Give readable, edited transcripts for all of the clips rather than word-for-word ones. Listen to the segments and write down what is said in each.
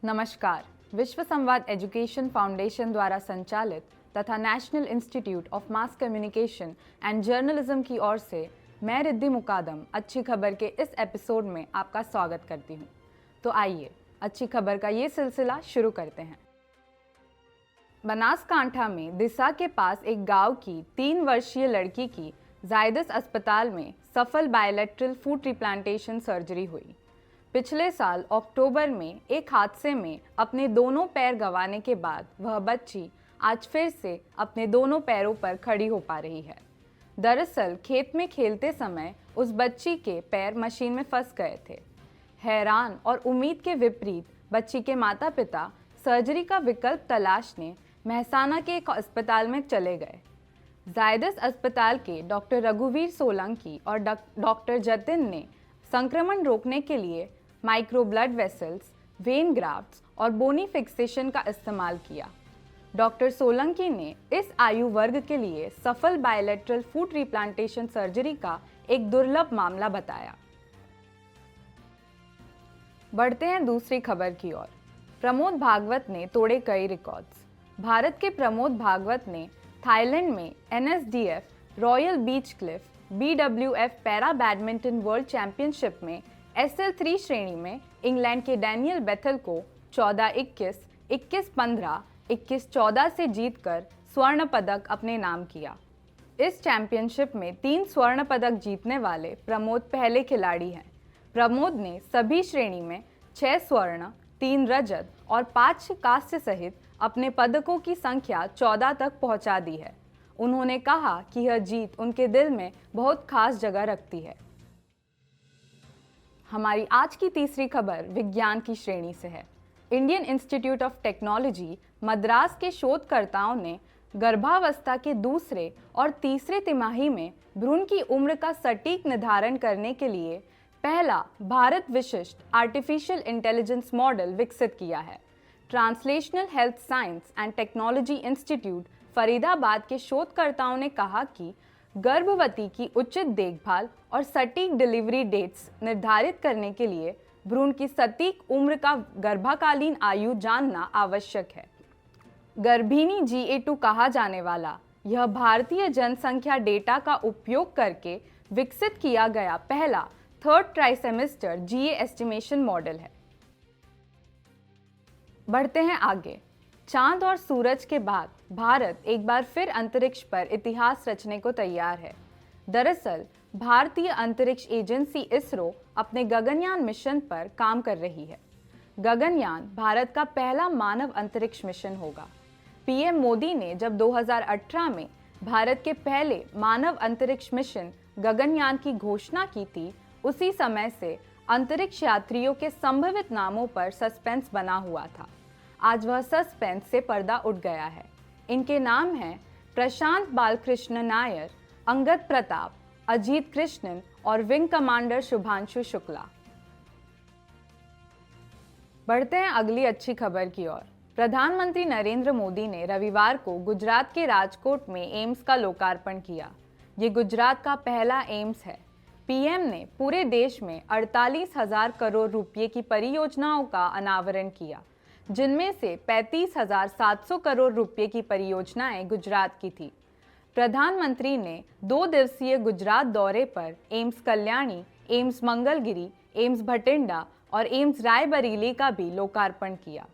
नमस्कार। विश्व संवाद एजुकेशन फाउंडेशन द्वारा संचालित तथा national institute of mass communication and journalism की ओर से मैं रिद्धि मुकादम अच्छी खबर के इस एपिसोड में आपका स्वागत करती हूं। तो आइए अच्छी खबर का ये सिलसिला शुरू करते हैं। बनासकांठा में दिसा के पास एक गांव की 3 वर्षीय लड़की की जायदस अस्पताल में सफल बायलैटरल फुट रिप्लांटेशन सर्जरी हुई। पिछले साल अक्टूबर में एक हादसे में अपने दोनों पैर गंवाने के बाद वह बच्ची आज फिर से अपने दोनों पैरों पर खड़ी हो पा रही है। दरअसल खेत में खेलते समय उस बच्ची के पैर मशीन में फंस गए थे। हैरान और उम्मीद के विपरीत बच्ची के माता पिता सर्जरी का विकल्प तलाशने मेहसाना के एक अस्पताल में चले गए। जायदस अस्पताल के डॉक्टर रघुवीर सोलंकी और डॉक्टर जतिन ने संक्रमण रोकने के लिए micro blood vessels, when grafts और बोनी फिक्सेशन का इस्तेमाल किया। डॉक्टर सोलंकी ने इस आयु वर्ग के लिए सफल बायलैटरल फुट रिप्लांटेशन सर्जरी का एक दुर्लभ मामला बताया। बढ़ते हैं दूसरी खबर की ओर। प्रमोद भागवत ने तोड़े कई रिकॉर्ड्स। भारत के प्रमोद भागवत ने थाईलैंड में NSDF royal beach cliff BWF para badminton world championship में SL3 श्रेणी में इंग्लैंड के डैनियल बेथल को 14-21, 21-15, 21-14 से जीतकर स्वर्ण पदक अपने नाम किया। इस चैंपियनशिप में 3 स्वर्ण पदक जीतने वाले प्रमोद पहले खिलाड़ी हैं। प्रमोद ने सभी श्रेणी में 6 स्वर्ण, 3 रजत और 5 कांस्य सहित अपने पदकों की संख्या 14 तक पहुंचा दी है। उन्होंने कहा कि यह जीत उनके दिल में बहुत खास जगह रखती है। हमारी आज की तीसरी खबर विज्ञान की श्रेणी से है। Indian institute of technology Madras के शोधकर्ताओं ने गर्भावस्था के दूसरे और तीसरे तिमाही में भ्रूण की उम्र का सटीक निर्धारण करने के लिए पहला भारत विशिष्ट आर्टिफिशियल इंटेलिजेंस मॉडल विकसित किया है। Translational health science and technology institute Faridabad के शोधकर्ताओं ने कहा कि गर्भवती की उचित देखभाल और सटीक डिलीवरी डेट्स निर्धारित करने के लिए भ्रूण की सटीक उम्र का गर्भकालीन आयु जानना आवश्यक है। गर्भिणी GA2 कहा जाने वाला यह भारतीय जनसंख्या डेटा का उपयोग करके विकसित किया गया पहला 3rd ट्राइसेमेस्टर GA एस्टिमेशन मॉडल है। बढ़ते हैं आगे। चांद और सूरज के बाद भारत एक बार फिर अंतरिक्ष पर इतिहास रचने को तैयार है। दरअसल भारतीय अंतरिक्ष एजेंसी इसरो अपने गगनयान मिशन पर काम कर रही है। गगनयान भारत का पहला मानव अंतरिक्ष मिशन होगा। PM मोदी ने जब 2018 में भारत के पहले मानव अंतरिक्ष मिशन गगनयान की घोषणा की थी, उसी समय से अंतरिक्ष यात्रियों के संभावित नामों पर सस्पेंस बना हुआ था। आज वह सस्पेंस से पर्दा उठ गया है। इनके नाम हैं प्रशांत बालकृष्ण नायर, अंगद प्रताप, अजीत कृष्णन और विंग कमांडर शुभांशु शुक्ला। बढ़ते हैं अगली अच्छी खबर की ओर। प्रधानमंत्री नरेंद्र मोदी ने रविवार को गुजरात के राजकोट में एम्स का लोकार्पण किया। ये गुजरात का पहला एम्स है। PM ने पूरे देश में 48,000 करोड़ रुपये की परियोजनाओं का अनावरण किया, जिनमें से 35,700 करोड़ रुपये की परियोजनाएं गुजरात की थी। प्रधानमंत्री ने 2 दिवसीय गुजरात दौरे पर AIIMS Kalyani, AIIMS Mangalagiri, AIIMS Bathinda और एम्स रायबरेली का भी लोकार्पण किया।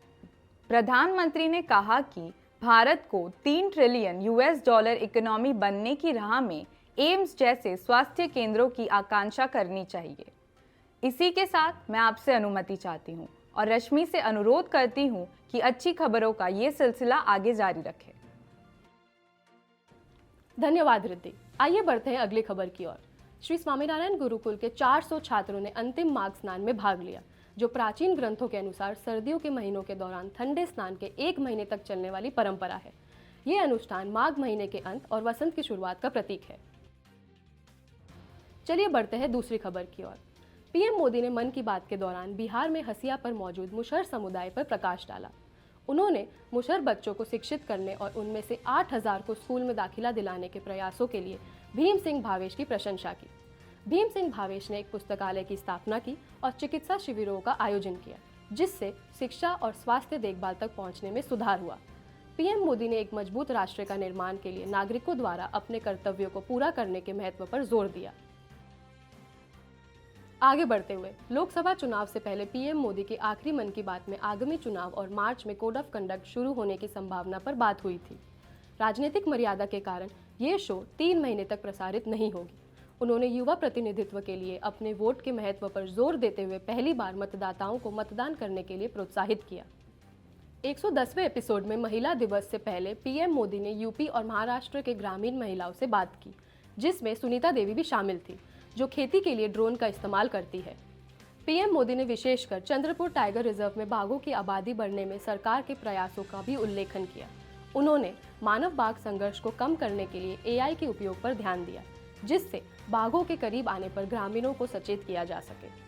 प्रधानमंत्री ने कहा कि भारत को $3 ट्रिलियन US इकोनॉमी बनने की राह में एम्स जैसे स्वास्थ्य केंद्रों की आकांक्षा करनी चाहिए। इसी के साथ मैं आपसे अनुमति चाहती हूँ और रश्मि से अनुरोध करती हूँ कि अच्छी खबरों का ये सिलसिला आगे जारी रखें। धन्यवाद रिद्धि। आइए बढ़ते हैं अगली खबर की ओर। श्री स्वामीनारायण गुरुकुल के 400 छात्रों ने अंतिम माघ स्नान में भाग लिया, जो प्राचीन ग्रंथों के अनुसार सर्दियों के महीनों के दौरान ठंडे स्नान के 1 महीने तक चलने वाली परंपरा है। ये अनुष्ठान माघ महीने के अंत और वसंत की शुरुआत का प्रतीक है। चलिए बढ़ते हैं दूसरी खबर की ओर। PM मोदी ने मन की बात के दौरान बिहार में हसिया पर मौजूद मुशहर समुदाय पर प्रकाश डाला। उन्होंने मुशहर बच्चों को शिक्षित करने और उनमें से 8,000 को स्कूल में दाखिला दिलाने के प्रयासों के लिए भीम सिंह भावेश की प्रशंसा की। भीम सिंह भावेश ने एक पुस्तकालय की स्थापना की और चिकित्सा शिविरों का आयोजन किया। जिससे शिक्षा और स्वास्थ्य देखभाल तक पहुंचने में सुधार हुआ। पीएम मोदी ने एक मजबूत राष्ट्र का निर्माण के लिए नागरिकों द्वारा अपने कर्तव्यों को पूरा करने के महत्व पर जोर दिया। आगे बढ़ते हुए लोकसभा चुनाव से पहले पीएम मोदी के आखिरी मन की बात में आगामी चुनाव और मार्च में कोड ऑफ कंडक्ट शुरू होने की संभावना पर बात हुई थी। राजनीतिक मर्यादा के कारण ये शो 3 महीने तक प्रसारित नहीं होगी। उन्होंने युवा प्रतिनिधित्व के लिए अपने वोट के महत्व पर जोर देते हुए पहली बार मतदाताओं को मतदान करने के लिए प्रोत्साहित किया। 110वें एपिसोड में महिला दिवस से पहले पीएम मोदी ने यूपी और महाराष्ट्र के ग्रामीण महिलाओं से बात की, जिसमें सुनीता देवी भी शामिल थी, जो खेती के लिए ड्रोन का इस्तेमाल करती है। पीएम मोदी ने विशेषकर चंद्रपुर टाइगर रिजर्व में बाघों की आबादी बढ़ने में सरकार के प्रयासों का भी उल्लेखन किया। उन्होंने मानव बाघ संघर्ष को कम करने के लिए एआई के उपयोग पर ध्यान दिया, जिससे बाघों के करीब आने पर ग्रामीणों को सचेत किया जा सके।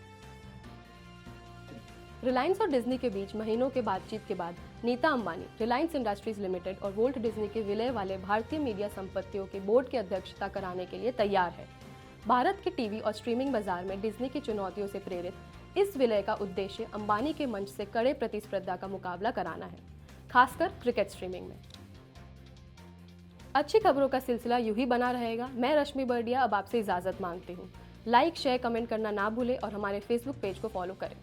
रिलायंस और डिज्नी के बीच महीनों के बातचीत के बाद नीता अंबानी रिलायंस इंडस्ट्रीज लिमिटेड और वोल्ट डिज्नी के विलय वाले भारतीय मीडिया संपत्तियों के बोर्ड की अध्यक्षता कराने के लिए तैयार है। भारत के टीवी और स्ट्रीमिंग बाजार में डिज्नी की चुनौतियों से प्रेरित इस विलय का उद्देश्य अंबानी के मंच से कड़े प्रतिस्पर्धा का मुकाबला कराना है, खासकर क्रिकेट स्ट्रीमिंग में। अच्छी खबरों का सिलसिला यूं ही बना रहेगा। मैं रश्मि बर्डिया अब आपसे इजाजत मांगती हूँ। लाइक, शेयर, कमेंट करना ना भूलें और हमारे फेसबुक पेज को फॉलो करें।